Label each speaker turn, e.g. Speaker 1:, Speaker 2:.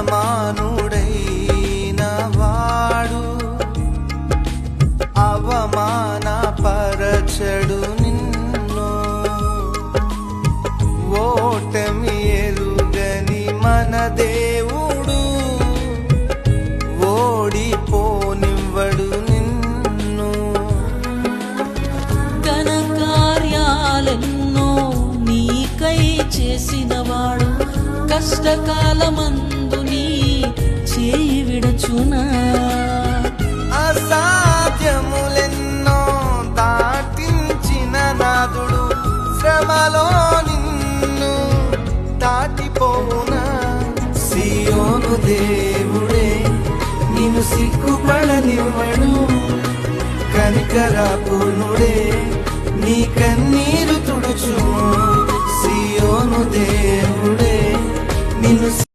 Speaker 1: యజమానుడైన వాడు అవమానపరచడు నిన్ను. ఓటమి ఎరుగని మన దేవుడు ఓడిపోనివ్వడు నిన్ను.
Speaker 2: ఘన కార్యాలెన్నో నీకై చేసినవాడు కష్టకాలమందు నీ చేయి విడచునా.
Speaker 1: అసాధ్యములెన్నో దాటించిన నాదుడు శ్రమలో నిన్ను దాటిపోవునా. సియోను దేవుడే నిన్ను సిగ్గుపడనివ్వడు, కనికరపూర్ణుడే నీ కన్నీరు తుడుచును. సియోను దేవుడే నిన్ను